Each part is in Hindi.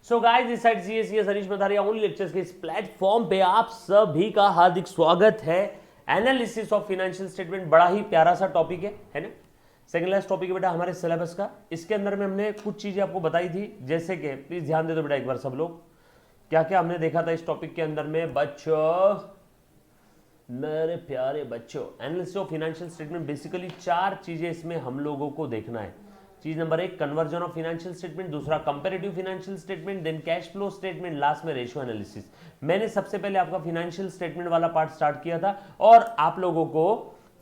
So guys this side CS Harish Matharia only lectures के इस प्लेटफॉर्म पे आप सभी का हार्दिक स्वागत है। एनालिसिस ऑफ फाइनेंशियल स्टेटमेंट बड़ा ही प्यारा सा टॉपिक है ना। सेकंड लास्ट टॉपिक है बेटा हमारे सिलेबस का। इसके अंदर में हमने कुछ चीजें आपको बताई थी, जैसे कि प्लीज ध्यान दे दो बेटा एक बार सब लोग, क्या क्या हमने देखा था इस टॉपिक के अंदर में बच्चों, मेरे प्यारे बच्चों। Analysis of financial statement basically चार चीजें इसमें हम लोगों को देखना है। चीज नंबर एक कन्वर्जन ऑफ फाइनेंशियल स्टेटमेंट, दूसरा comparative financial statement, then cash flow statement, last में रेशियो एनालिसिस। मैंने सबसे पहले आपका फाइनेंशियल स्टेटमेंट वाला पार्ट स्टार्ट किया था और आप लोगों को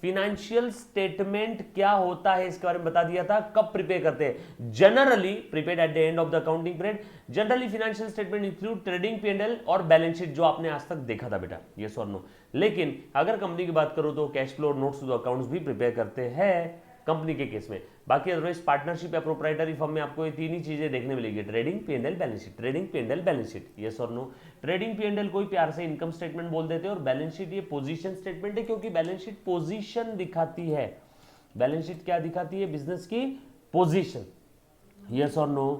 फाइनेंशियल स्टेटमेंट क्या होता है इसके बारे में बता दिया था। कब प्रिपेयर करते हैं? Generally prepared at the end of the accounting period. Generally financial statement include trading P&L और बैलेंस शीट, जो आपने आज तक देखा था बेटा, यस और नो। लेकिन अगर कंपनी की बात करो तो कैश फ्लो और नोट्स टू द अकाउंट्स भी प्रिपेयर करते हैं कंपनी के केस में। बाकी अदरवाइज पार्टनरशिप या प्रोप्राइटरी फर्म में आपको ये तीन ही चीजें देखने मिलेगी, trading P&L balance sheet, trading P&L balance sheet, yes और नो। ट्रेडिंग P&L कोई प्यार से इनकम स्टेटमेंट बोल देते हैं और बैलेंस शीट ये पोजीशन स्टेटमेंट है, क्योंकि बैलेंस शीट पोजीशन दिखाती है। बैलेंस शीट क्या दिखाती है? बिजनेस की पोजीशन, यस और नो।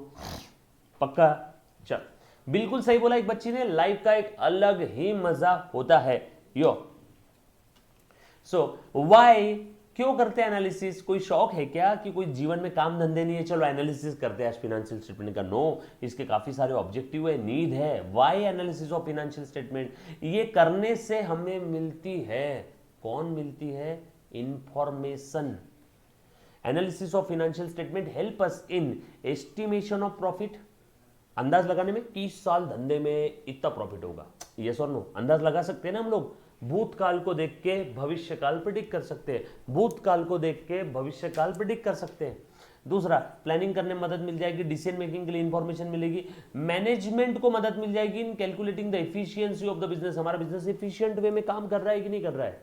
पक्का? चल बिल्कुल सही बोला एक बच्ची ने, लाइफ का एक अलग ही मजा होता है यो। सो व्हाई, क्यों करते हैं एनालिसिस? कोई शौक है क्या कि कोई जीवन में काम धंधे नहीं है, चलो एनालिसिस करते हैं आज फाइनेंशियल स्टेटमेंट का? नो, इसके काफी सारे ऑब्जेक्टिव है, नीड है। Why analysis of financial statement? ये करने से हमें मिलती है, कौन मिलती है? Information. Analysis of financial statement help us in estimation of profit, अंदाज लगाने में 30 साल धंधे में इतना प्रॉफिट होगा, यस और नो। अंदाज लगा सकते हैं ना हम लोग, भूतकाल को देख के भविष्यकाल प्रेडिक्ट कर सकते हैं, भूतकाल को देख के भविष्यकाल प्रेडिक्ट कर सकते हैं। दूसरा, प्लानिंग करने में मदद मिल जाएगी, डिसीजन मेकिंग के लिए इंफॉर्मेशन मिलेगी, मैनेजमेंट को मदद मिल जाएगी इन calculating the efficiency of the business. हमारा बिजनेस एफिशिएंट वे में काम कर रहा है कि नहीं कर रहा है?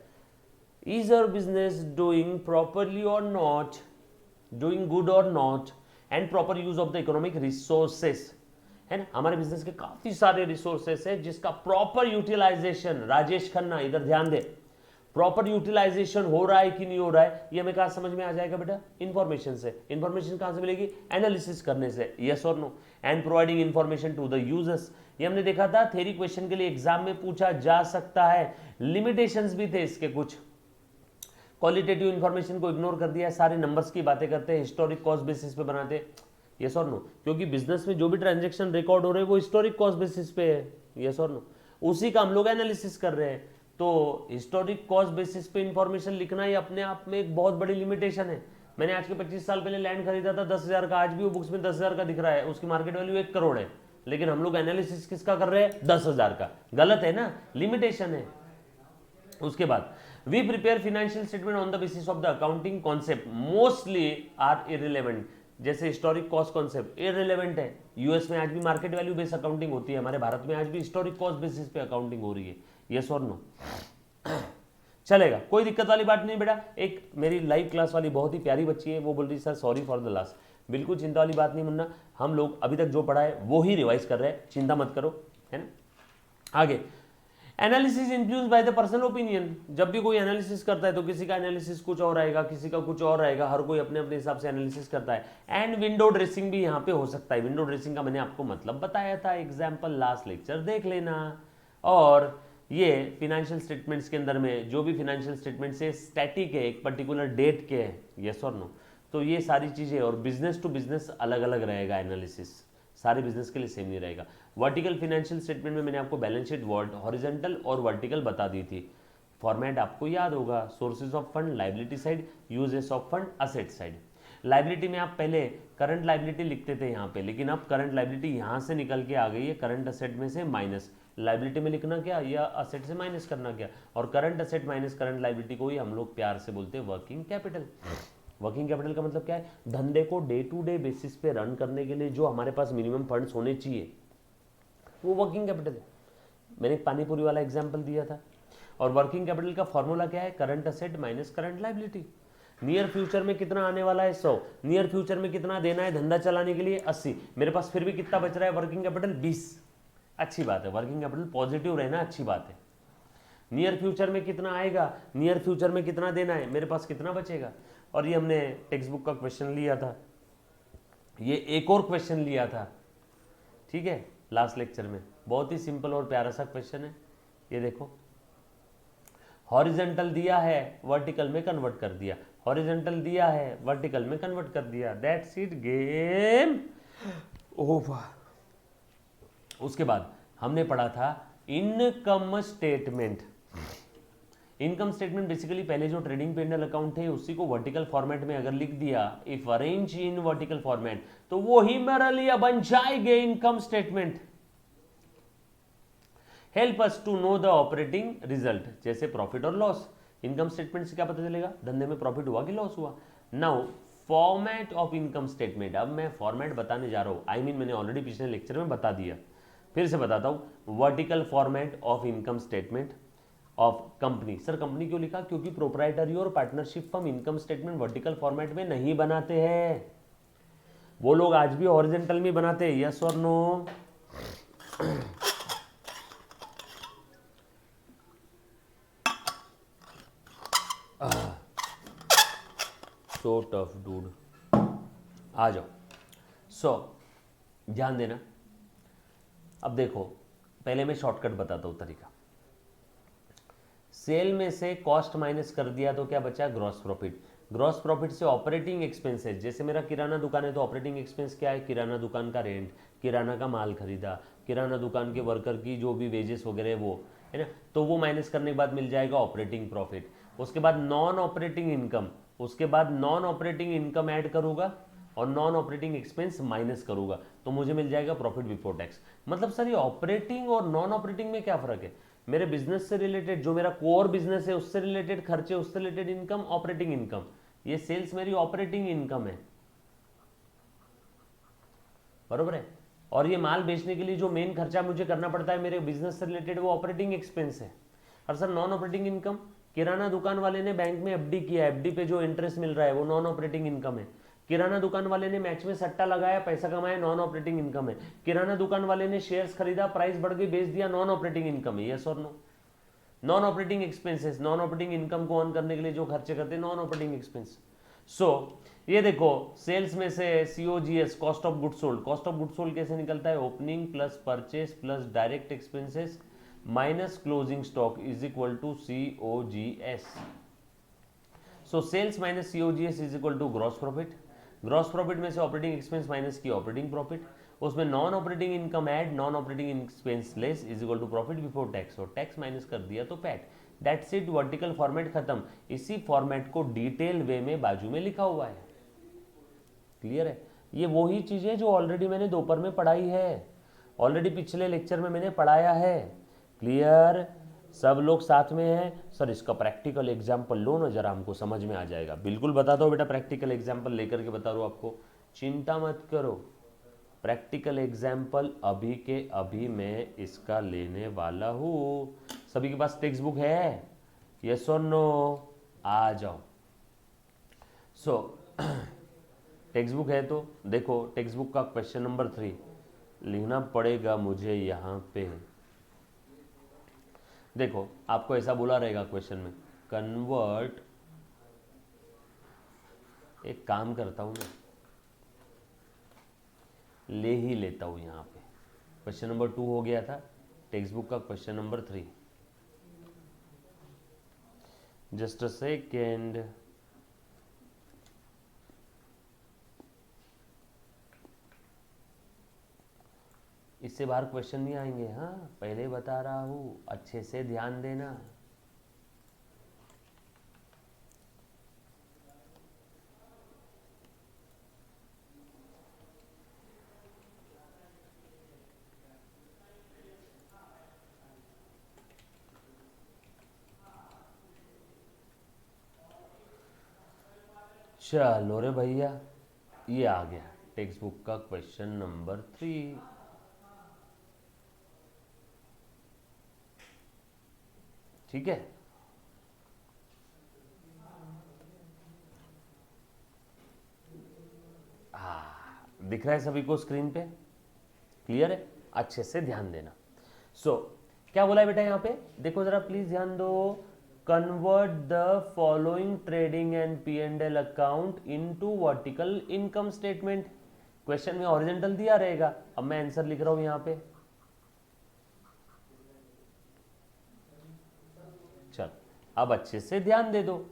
Is our business doing properly or not, doing good or not, and proper use of the economic resources, है ना। हमारे बिजनेस के काफी सारे रिसोर्सेस है जिसका प्रॉपर यूटिलाइजेशन, राजेश खन्ना इधर ध्यान दे, प्रॉपर यूटिलाइजेशन हो रहा है कि नहीं हो रहा है, ये हमें कहां समझ में आ जाएगा बेटा? इंफॉर्मेशन से। इंफॉर्मेशन कहां से मिलेगी? एनालिसिस करने से, यस और no. And providing information to the users, ये हमने देखा था थ्योरी क्वेश्चन के लिए एग्जाम में पूछा जा सकता है। लिमिटेशंस भी थे इसके कुछ। क्वालिटेटिव इंफॉर्मेशन को इग्नोर कर दिया, सारे नंबर्स की बातें करते हैं, हिस्टोरिक कॉस्ट बेसिस पे बनाते, यस और नो, क्योंकि बिजनेस में जो भी ट्रांजैक्शन रिकॉर्ड हो रहे हैं वो हिस्टोरिक कॉस्ट बेसिस पे है, यस और नो। उसी का हम लोग एनालिसिस कर रहे हैं। तो हिस्टोरिक कॉस्ट बेसिस पे इंफॉर्मेशन लिखना ये अपने आप में एक बहुत बड़ी लिमिटेशन है। मैंने आज के 25 साल पहले लैंड खरीदा था 10,000 का, आज भी वो बुक्स में 10,000 का दिख रहा है, उसकी मार्केट वैल्यू 1 करोड़ है, लेकिन हम लोग एनालिसिस किसका कर रहे हैं? 10,000 का। गलत है ना, लिमिटेशन है। उसके बाद we prepare financial statement on the basis of the accounting concept mostly are irrelevant. जैसे हिस्टोरिक कॉस्ट कॉन्सेप्ट इररिलेवेंट है, यूएस में आज भी मार्केट वैल्यू बेस्ड अकाउंटिंग होती है, हमारे भारत में आज भी हिस्टोरिक कॉस्ट बेसिस पे अकाउंटिंग हो रही है, यस और नो। चलेगा, कोई दिक्कत वाली बात नहीं बेटा। एक मेरी लाइव क्लास वाली बहुत ही प्यारी बच्ची है, वो बोल रही sir sorry for the loss. बिल्कुल चिंता वाली बात नहीं मुन्ना, हम लोग अभी तक जो पढ़ा है वो ही रिवाइज कर रहे हैं, चिंता मत करो, है ना। आगे, analysis influence by the personal opinion. जब भी कोई एनालिसिस करता है तो किसी का एनालिसिस कुछ और आएगा, किसी का कुछ और आएगा, हर कोई अपने अपने हिसाब से एनालिसिस करता है। एंड विंडो ड्रेसिंग भी यहाँ पे हो सकता है। विंडो ड्रेसिंग का मैंने आपको मतलब बताया था, एग्जाम्पल लास्ट लेक्चर देख लेना। और ये फिनेंशियल स्टेटमेंट्स के अंदर में जो भी फिनेंशियल स्टेटमेंट से स्टैटिक है, एक पर्टिकुलर डेट के है, यस और नो, तो ये सारी चीजें, और बिजनेस टू बिजनेस अलग अलग रहेगा एनालिसिस, सारे बिजनेस के लिए सेम नहीं रहेगा। वर्टिकल फाइनेंशियल स्टेटमेंट में मैंने आपको बैलेंस शीट हॉरिजॉन्टल और वर्टिकल बता दी थी। फॉर्मेट आपको याद होगा, sources of fund, liability side, uses of fund, asset side. Liability में आप पहले करंट लाइबिलिटी लिखते थे यहाँ पे, लेकिन अब करंट लाइबिलिटी यहाँ से निकल के आ गई है, करंट असेट में से माइनस लाइबिलिटी में लिखना क्या, या असेट से माइनस करना क्या। और current asset minus current liability को ही हम लोग प्यार से बोलते हैं वर्किंग कैपिटल। वर्किंग कैपिटल का मतलब क्या है? धंधे को डे टू डे बेसिस पे रन करने के लिए जो हमारे पास मिनिमम फंड्स होने चाहिए, वो वर्किंग कैपिटल है। मैंने पानीपुरी वाला एग्जांपल दिया था। और वर्किंग कैपिटल का फॉर्मूला क्या है? Current asset minus current liability. Near future में कितना आने वाला है? 100। नियर फ्यूचर में कितना देना है धंधा चलाने के लिए? 80। मेरे पास फिर भी कितना बच रहा है वर्किंग कैपिटल? 20। अच्छी बात है, वर्किंग कैपिटल पॉजिटिव रहना अच्छी बात है। नियर फ्यूचर में कितना आएगा, नियर फ्यूचर में कितना देना है, मेरे पास कितना बचेगा। और ये हमने टेक्स्ट बुक का क्वेश्चन लिया था, ये एक और क्वेश्चन लिया था, ठीक है, लास्ट लेक्चर में। बहुत ही सिंपल और प्यारा सा क्वेश्चन है। ये देखो, हॉरिजेंटल दिया है, वर्टिकल में कन्वर्ट कर दिया, हॉरिजेंटल दिया है, वर्टिकल में कन्वर्ट कर दिया, दैट्स इट, गेम ओवर। उसके बाद हमने पढ़ा था income statement. Income statement basically पहले जो ट्रेडिंग पेंडल अकाउंट थे उसी को वर्टिकल फॉर्मेट में अगर लिख दिया, if arrange in vertical format, तो वो ही मेरा लिए बन जाएंगे income statement. Help us to know the operating result, जैसे प्रॉफिट और लॉस। इनकम स्टेटमेंट से क्या पता चलेगा, धंधे में प्रॉफिट हुआ कि लॉस हुआ। Now format of income statement, अब मैं फॉर्मेट बताने जा रहा हूं। आई मीन मैंने ऑलरेडी पिछले लेक्चर में बता दिया, फिर से बताता हूं। Vertical format of income statement of company. Sir company क्यों लिखा, क्योंकि प्रोप्राइटरी और partnership firm income statement vertical format में नहीं बनाते हैं, वो लोग आज भी हॉरिजॉन्टल में बनाते हैं। यस और नो? सो टफ डूड, आ जाओ। सो ध्यान देना। अब देखो, पहले मैं शॉर्टकट बताता हूं तरीका। सेल में से कॉस्ट माइनस कर दिया तो क्या बचा, ग्रॉस प्रॉफिट। ग्रॉस प्रॉफिट से ऑपरेटिंग एक्सपेंसेस, जैसे मेरा किराना दुकान है तो ऑपरेटिंग एक्सपेंस क्या है, किराना दुकान का रेंट, किराना का माल खरीदा, किराना दुकान के वर्कर की जो भी वेजेस वगैरह वो है ना, तो वो माइनस करने के बाद मिल जाएगा ऑपरेटिंग प्रॉफिट। उसके बाद नॉन ऑपरेटिंग इनकम, उसके बाद नॉन ऑपरेटिंग इनकम ऐड करूंगा और नॉन ऑपरेटिंग एक्सपेंस माइनस करूंगा, तो मुझे मिल जाएगा प्रॉफिट बिफोर टैक्स। मतलब सर ये ऑपरेटिंग और नॉन ऑपरेटिंग में क्या फर्क है, मेरे बिजनेस से रिलेटेड जो मेरा कोर बिजनेस है उससे रिलेटेड खर्चे, उससे रिलेटेड इनकम ऑपरेटिंग इनकम। ये सेल्स मेरी ऑपरेटिंग इनकम है, बरोबर है। और ये माल बेचने के लिए जो मेन खर्चा मुझे करना पड़ता है मेरे बिजनेस से रिलेटेड, वो ऑपरेटिंग एक्सपेंस है। और सर नॉन ऑपरेटिंग इनकम, किराना दुकान वाले ने बैंक में एफडी किया, एफडी पे जो इंटरेस्ट मिल रहा है वो नॉन ऑपरेटिंग इनकम है। किराना दुकान वाले ने मैच में सट्टा लगाया, पैसा कमाया, नॉन ऑपरेटिंग इनकम है। किराना दुकान वाले ने शेयर्स खरीदा, प्राइस बढ़ गई, बेच दिया, नॉन ऑपरेटिंग इनकम है। यस और no? Non operating expenses, non operating income को ऑन करने के लिए जो खर्चे करते हैं, नॉन ऑपरेटिंग एक्सपेंस। सो ये देखो, सेल्स में से COGS, cost of good sold, cost of good sold कैसे निकलता है, opening plus purchase plus direct expenses minus closing stock is equal to COGS. So sales minus COGS is equal to gross profit. Gross profit में से ऑपरेटिंग एक्सपेंस माइनस की ऑपरेटिंग प्रॉफिट, उसमें non operating income add, non operating expense less is equal to profit before tax, और टैक्स माइनस कर दिया तो PAT. That's it, vertical format खत्म। इसी फॉर्मेट को डिटेल वे में बाजू में लिखा हुआ है। क्लियर है? ये वही चीजें जो ऑलरेडी मैंने दोपहर में पढ़ाई है, ऑलरेडी पिछले लेक्चर में मैंने पढ़ाया है। क्लियर? सब लोग साथ में हैं? सर इसका प्रैक्टिकल एग्जाम्पल लो ना जरा, हमको समझ में आ जाएगा। बिल्कुल बताता हूँ बेटा, प्रैक्टिकल एग्जाम्पल लेकर के बता रहा हूँ आपको, चिंता मत करो। प्रैक्टिकल एग्जाम्पल अभी के अभी मैं इसका लेने वाला हूँ। सभी के पास टेक्स्ट बुक है? यस और नो? आ जाओ। सो टेक्स्ट बुक है तो देखो, टेक्स्ट बुक का क्वेश्चन नंबर 3 लिखना पड़ेगा मुझे यहाँ पे। देखो आपको ऐसा बोला रहेगा क्वेश्चन में, कन्वर्ट, एक काम करता हूँ मैं, ले ही लेता हूँ यहाँ पे। क्वेश्चन नंबर 2 हो गया था, टेक्स्ट बुक का question number 3। Just a second. इससे बाहर क्वेश्चन नहीं आएंगे, हाँ पहले बता रहा हूँ, अच्छे से ध्यान देना। चलो रे भैया, ये आ गया टेक्स्ट बुक का क्वेश्चन नंबर 3। ठीक है, हाँ दिख रहा है सभी को स्क्रीन पे? क्लियर है? अच्छे से ध्यान देना। सो क्या बोला है बेटा यहाँ पे, देखो जरा प्लीज ध्यान दो। Convert the following trading and P&L account into vertical income statement. Question में हॉरिजॉन्टल दिया रहेगा। अब मैं आंसर लिख रहा हूं यहां पे, चल अब अच्छे से ध्यान दे दो।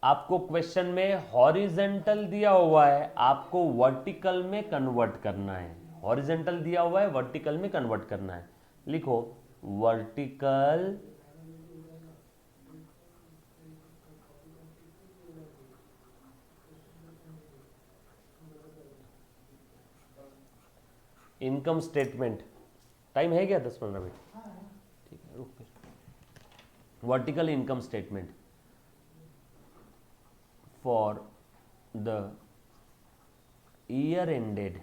आपको क्वेश्चन में हॉरिजॉन्टल दिया हुआ है, आपको वर्टिकल में कन्वर्ट करना है। हॉरिजॉन्टल दिया हुआ है, वर्टिकल में कन्वर्ट करना है। लिखो वर्टिकल इनकम स्टेटमेंट। टाइम है क्या 10-15 मिनट? ठीक है, रुक फिर। Vertical income statement for the year ended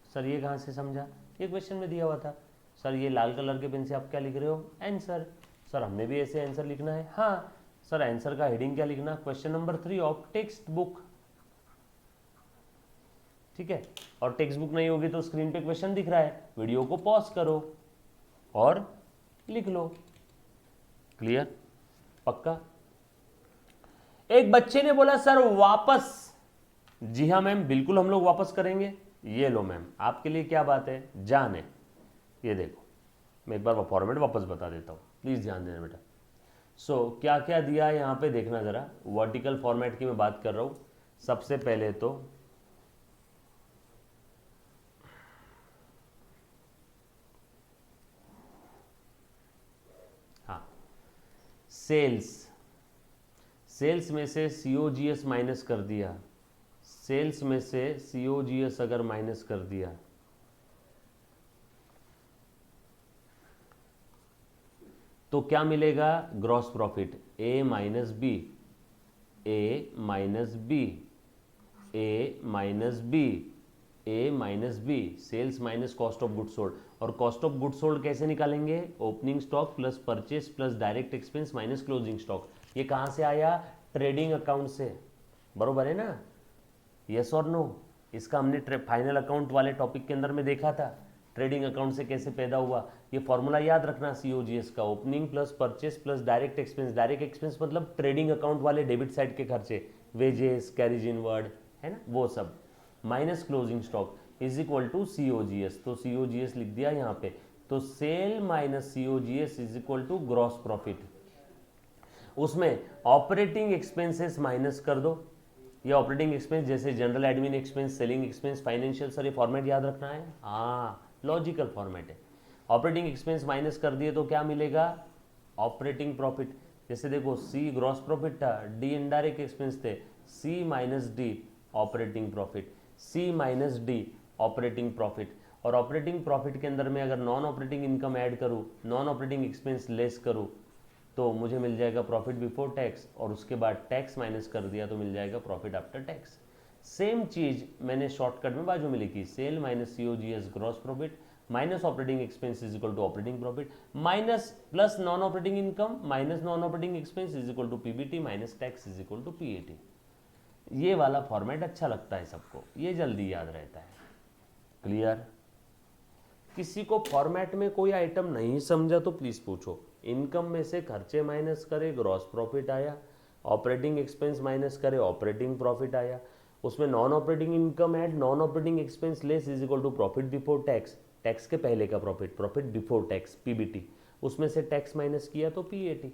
sir ये कहाँ से समझा? ये क्वेश्चन में दिया हुआ था। सर ये लाल कलर के पेन से आप क्या लिख रहे हो? आंसर। सर हमने भी ऐसे आंसर लिखना है? हाँ सर। आंसर का हेडिंग क्या लिखना? Question number 3 of text book. ठीक है, और टेक्स्ट बुक नहीं होगी तो स्क्रीन पे क्वेश्चन दिख रहा है, वीडियो को पॉज करो और लिख लो। क्लियर? पक्का? एक बच्चे ने बोला सर वापस। जी हाँ मैम, बिल्कुल हम लोग वापस करेंगे। ये लो मैम, आपके लिए क्या बात है, जान है। ये देखो, मैं एक बार फॉर्मेट वापस बता देता हूँ, प्लीज ध्यान देना बेटा। सो क्या क्या दिया है यहाँ पे देखना जरा। वर्टिकल फॉर्मेट की मैं बात कर रहा हूँ। सबसे पहले तो हाँ, सेल्स में से COGS माइनस कर दिया। सेल्स में से COGS अगर माइनस कर दिया तो क्या मिलेगा? Gross profit A minus b, A minus b, A minus b, A minus b. Sales minus cost of good sold. और कॉस्ट ऑफ गुड सोल्ड कैसे निकालेंगे? Opening stock plus purchase plus direct expense minus closing stock. ये कहाँ से आया? ट्रेडिंग अकाउंट से। बरोबर है ना? यस और नो? इसका हमने फाइनल अकाउंट वाले टॉपिक के अंदर में देखा था, ट्रेडिंग अकाउंट से कैसे पैदा हुआ। ये फॉर्मूला याद रखना COGS का, opening plus purchase plus direct expense. Direct expense मतलब ट्रेडिंग अकाउंट वाले डेबिट साइड के खर्चे, वेजेस, कैरिज इनवर्ड, है ना, वो सब, minus closing stock is equal to COGS। तो COGS लिख दिया यहाँ पे। तो sale minus COGS is equal to gross profit. उसमें ऑपरेटिंग एक्सपेंसेस माइनस कर दो। ये ऑपरेटिंग एक्सपेंस जैसे general admin expense, selling expense, financial, sir ये फॉर्मेट याद रखना है। हाँ, लॉजिकल फॉर्मेट है। ऑपरेटिंग एक्सपेंस माइनस कर दिए तो क्या मिलेगा? Operating profit. जैसे देखो, C ग्रॉस प्रॉफिट था, D इनडायरेक्ट एक्सपेंस थे, C minus D operating profit, C minus D operating profit. और ऑपरेटिंग प्रॉफिट के अंदर में अगर नॉन ऑपरेटिंग इनकम ऐड करूँ, नॉन ऑपरेटिंग एक्सपेंस लेस करूँ, तो मुझे मिल जाएगा प्रॉफिट बिफोर टैक्स, और उसके बाद टैक्स माइनस कर दिया तो मिल जाएगा प्रॉफिट आफ्टर टैक्स। सेम चीज मैंने शॉर्टकट में बाजू में लिखी, sale minus COGS gross profit minus operating expense is equal to operating profit minus plus non operating income minus non operating expense is equal to PBT minus tax is equal to PAT। ये वाला फॉर्मेट अच्छा लगता है सबको, ये जल्दी याद रहता है। क्लियर? किसी को फॉर्मेट में कोई आइटम नहीं समझा तो प्लीज पूछो। इनकम में से खर्चे माइनस करे, ग्रॉस प्रॉफिट आया। ऑपरेटिंग एक्सपेंस माइनस करे, ऑपरेटिंग प्रॉफिट आया। उसमें non operating income add, non operating expense less is equal to profit before tax, tax के पहले का profit, profit before tax PBT। उसमें से टैक्स माइनस किया तो PAT।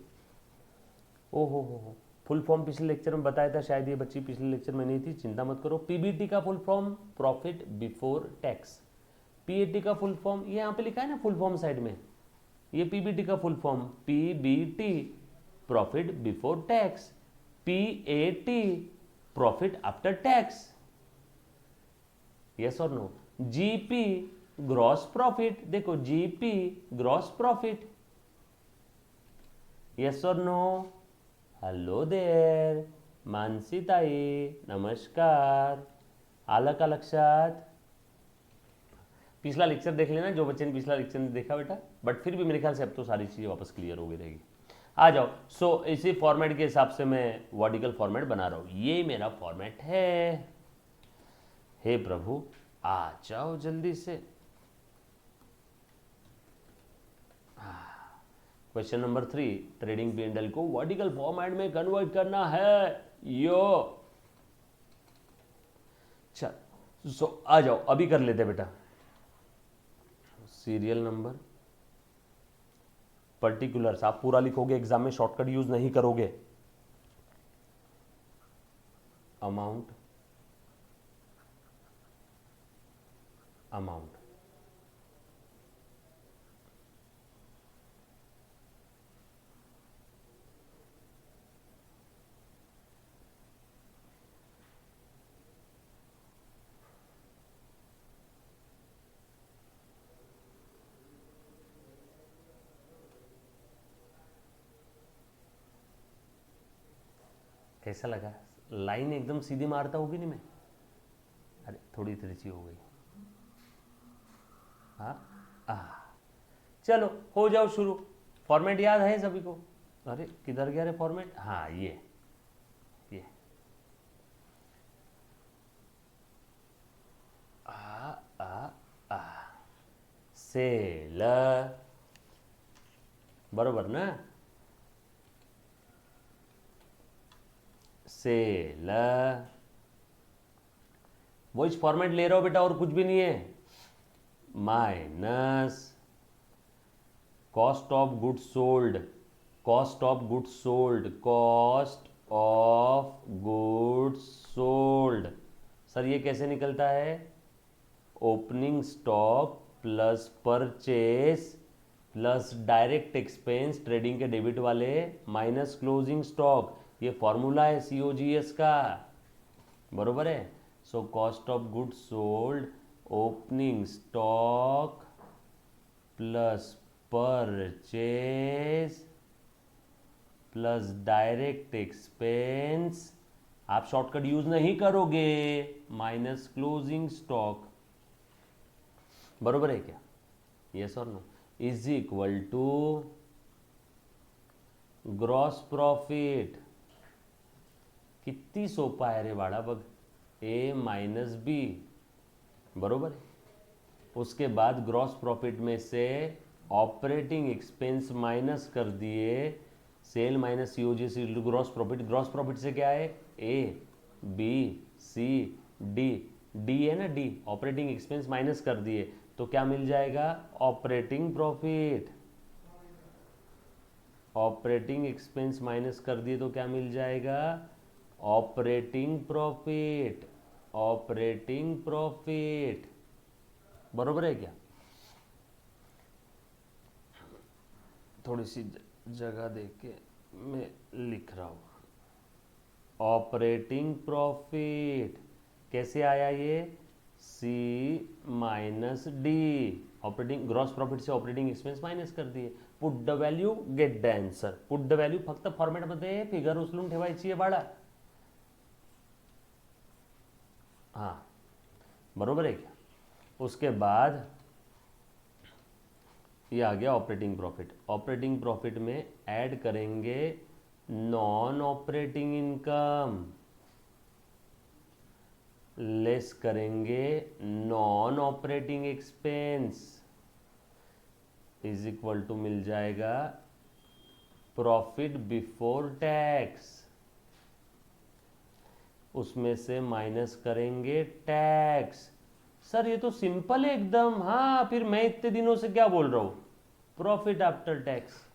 ओ हो, फुल फॉर्म पिछले लेक्चर में बताया था, शायद ये बच्ची पिछले लेक्चर में नहीं थी, चिंता मत करो। PBT का full form profit before tax. PAT का फुल फॉर्म ये यहाँ पे लिखा है ना, फुल फॉर्म साइड में, ये PBT का full form PBT profit before tax, PAT profit after tax. Yes और नो? GP ग्रॉस प्रॉफिट, देखो GP ग्रॉस प्रॉफिट। यस और नो? हेलो देयर मानसी ताई, नमस्कार। आलं का लक्षात? पिछला लेक्चर देख लेना जो बच्चे ने पिछला लेक्चर नहीं देखा बेटा, बट फिर भी मेरे ख्याल से अब तो सारी चीज़ें वापस क्लियर हो गई रहेगी। आ जाओ। सो इसी फॉर्मेट के हिसाब से मैं वर्टिकल फॉर्मेट बना रहा हूँ। ये मेरा फॉर्मेट है। हे प्रभु आ जाओ जल्दी से। क्वेश्चन नंबर 3, ट्रेडिंग P&L को वर्टिकल फॉर्मेट में कन्वर्ट करना है यो। चल सो आ जाओ, अभी कर लेते बेटा। सीरियल नंबर, पर्टिकुलर्स आप पूरा लिखोगे, एग्जाम में शॉर्टकट यूज नहीं करोगे। अमाउंट, अमाउंट, कैसा लगा? लाइन एकदम सीधी मारता होगी नहीं मैं? अरे थोड़ी तिरछी हो गई। हाँ चलो हो जाओ शुरू। फॉर्मेट याद है सभी को? अरे किधर गया रे फॉर्मेट? हाँ ये आ आ आ सेल, बरोबर ना? सेल, वही फॉर्मेट ले रहा हो बेटा, और कुछ भी नहीं है। Minus cost of goods sold, cost of goods sold, cost of goods sold. Sir ये कैसे निकलता है? Opening stock plus purchase plus direct expense trading के डेबिट वाले माइनस क्लोजिंग स्टॉक, ये फॉर्मूला है COGS का, बरोबर है। So cost of goods sold opening stock plus purchase plus direct expense, आप शॉर्टकट यूज नहीं करोगे, माइनस क्लोजिंग स्टॉक, बरोबर है क्या? यस और no? Is equal to gross profit. कितनी सोपा है रे बाड़ा बग, A माइनस बी, बरोबर है। उसके बाद ग्रॉस प्रॉफिट में से ऑपरेटिंग एक्सपेंस माइनस कर दिए, sale minus COGS gross profit. Gross profit से क्या है? A B C D, D है ना, D ऑपरेटिंग एक्सपेंस माइनस कर दिए तो क्या मिल जाएगा? Operating profit. Operating expense minus कर दिए तो क्या मिल जाएगा? Operating profit. ऑपरेटिंग प्रॉफिट, बरोबर है क्या? थोड़ी सी जगह देख के मैं लिख रहा हूँ। ऑपरेटिंग प्रॉफिट कैसे आया ये? C minus D, operating gross profit से ऑपरेटिंग एक्सपेंस माइनस कर दिए। Put the value get the answer. Put the value फक्त फॉर्मेटमध्ये फिगर उचलून ठेवायची आहे बाळा। हाँ बरोबर है क्या? उसके बाद ये आ गया ऑपरेटिंग प्रॉफिट। ऑपरेटिंग प्रॉफिट में ऐड करेंगे नॉन ऑपरेटिंग इनकम, लेस करेंगे non operating expense, is equal to मिल जाएगा प्रॉफिट बिफोर टैक्स। उसमें से माइनस करेंगे टैक्स। सर ये तो सिंपल है एकदम। हाँ फिर मैं इतने दिनों से क्या बोल रहा हूं? Profit after tax.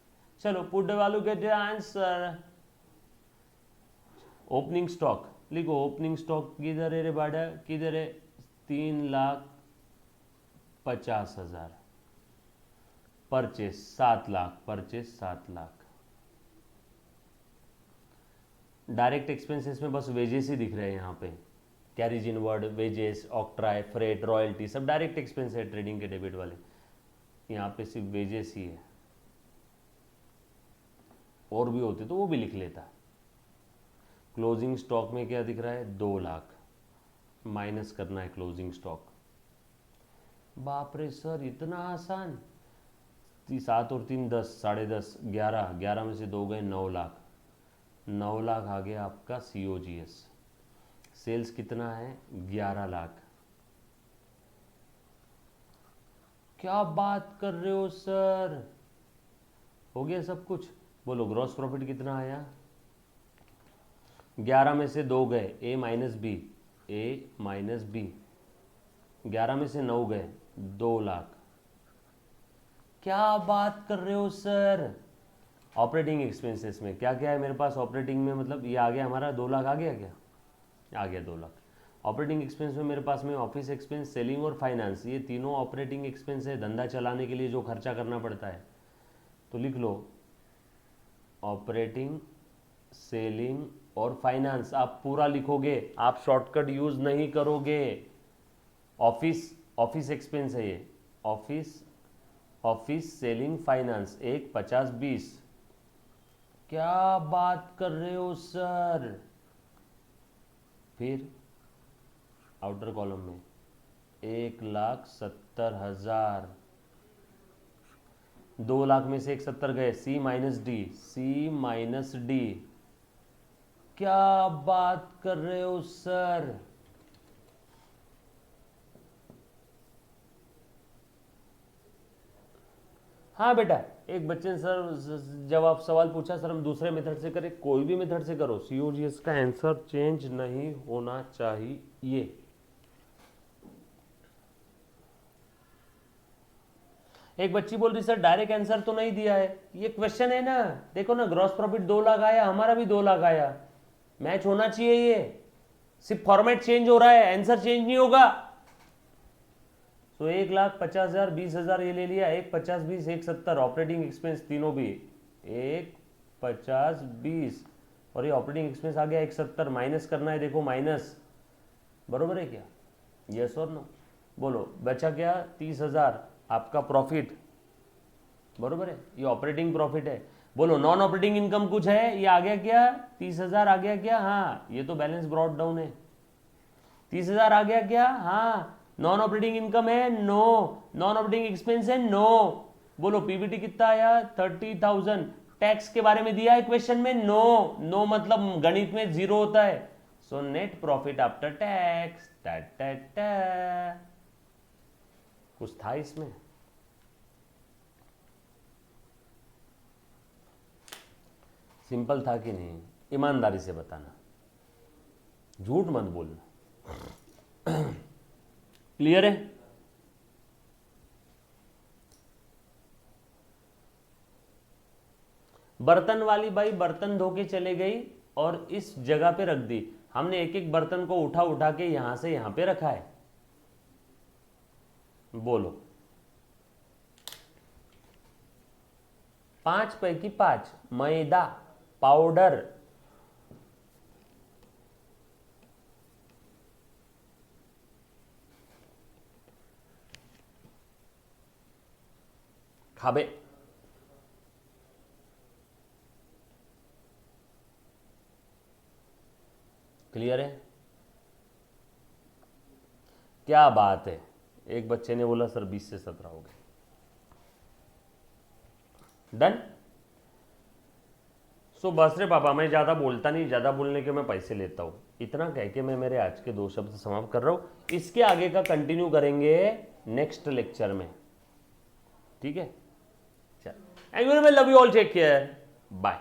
चलो put the value get the answer. Opening stock लिखो। ओपनिंग स्टॉक किधर है रे बाड़ा? किधर है? 3,50,000। Purchase 7 lakh, purchase 7 lakh. Direct expenses में बस वेजेस ही दिख रहे हैं यहाँ पे। Carriage inward, wages, octroi, freight, royalty सब डायरेक्ट एक्सपेंस है ट्रेडिंग के डेबिट वाले। यहाँ पे सिर्फ वेजेस ही है, और भी होते तो वो भी लिख लेता। क्लोजिंग स्टॉक में क्या दिख रहा है? 2 लाख, माइनस करना है क्लोजिंग स्टॉक। बाप रे सर इतना आसान? 7 और 3 10, 10.5, 11, 11 में से 2 गए 9 लाख। 9 लाख आ गया आपका COGS। सेल्स कितना है? 11 लाख। क्या बात कर रहे हो सर? हो गया सब कुछ। बोलो ग्रॉस प्रॉफिट कितना आया? 11 में से 2 गए, ए माइनस बी, ए माइनस बी। 11 में से 9 गए, 2 लाख। क्या बात कर रहे हो सर? ऑपरेटिंग एक्सपेंसेस में क्या क्या है मेरे पास? ऑपरेटिंग में मतलब ये आ गया हमारा 2 लाख, आ गया क्या? आ गया 2 लाख। ऑपरेटिंग एक्सपेंस में मेरे पास में ऑफिस एक्सपेंस, सेलिंग और फाइनेंस, ये तीनों ऑपरेटिंग एक्सपेंस है, धंधा चलाने के लिए जो खर्चा करना पड़ता है। तो लिख लो ऑपरेटिंग, सेलिंग और फाइनेंस। आप पूरा लिखोगे, आप शॉर्टकट यूज नहीं करोगे। ऑफिस एक्सपेंस है ये, ऑफिस सेलिंग फाइनेंस, 1 50 20। क्या बात कर रहे हो सर? फिर आउटर कॉलम में 1,70,000, 2 लाख में से 170 गए, सी माइनस डी, सी माइनस डी। क्या बात कर रहे हो सर? हाँ बेटा, एक बच्चे ने सर जवाब सवाल पूछा, सर हम दूसरे मेथड से करें। कोई भी मेथड से करो, सीओजीएस का आंसर चेंज नहीं होना चाहिए। एक बच्ची बोल रही सर डायरेक्ट आंसर तो नहीं दिया है। ये क्वेश्चन है ना, देखो ना, ग्रॉस प्रॉफिट 2 लाख आया, हमारा भी 2 लाख आया, मैच होना चाहिए। ये सिर्फ फॉर्मेट चेंज हो रहा है, आंसर चेंज नहीं होगा। तो 1,50,000 20,000 ये ले लिया, 1 50 20 1 70। ऑपरेटिंग एक्सपेंस तीनों भी 1 50 20, और ये ऑपरेटिंग एक्सपेंस आ गया 170। माइनस करना है, देखो माइनस, बरोबर है क्या? यस और नो? बोलो बचा क्या? 30,000 आपका प्रॉफिट, बरोबर है? ये ऑपरेटिंग प्रॉफिट है। बोलो नॉन ऑपरेटिंग इनकम कुछ है, ये आ गया क्या? 30,000 आ गया क्या? हाँ, ये तो बैलेंस ब्रॉट डाउन है। 30,000 आ गया क्या? हाँ। नॉन ऑपरेटिंग इनकम है? नो। नॉन ऑपरेटिंग एक्सपेंस है? नो। बोलो पीबीटी कितना आया? 30,000। टैक्स के बारे में दिया है क्वेश्चन में? नो। नो मतलब गणित में 0 होता है। So net profit after tax, कुछ था इसमें? सिंपल था कि नहीं? ईमानदारी से बताना, झूठ मत बोलना। क्लियर है? बर्तन वाली बाई बर्तन धो के चले गई और इस जगह पे रख दी। हमने एक एक बर्तन को उठा उठा के यहां से यहां पे रखा है। बोलो 5 पैकी 5 मैदा पाउडर, खाबे। क्लियर है? क्या बात है? एक बच्चे ने बोला सर 20 से 17 हो गए। डन। सो बस रे पापा, मैं ज्यादा बोलता नहीं, ज्यादा बोलने के मैं पैसे लेता हूं। इतना कह के मैं मेरे आज के 2 शब्द समाप्त कर रहा हूं। इसके आगे का कंटिन्यू करेंगे नेक्स्ट लेक्चर में, ठीक है? चल, everyone love you all, take care, bye.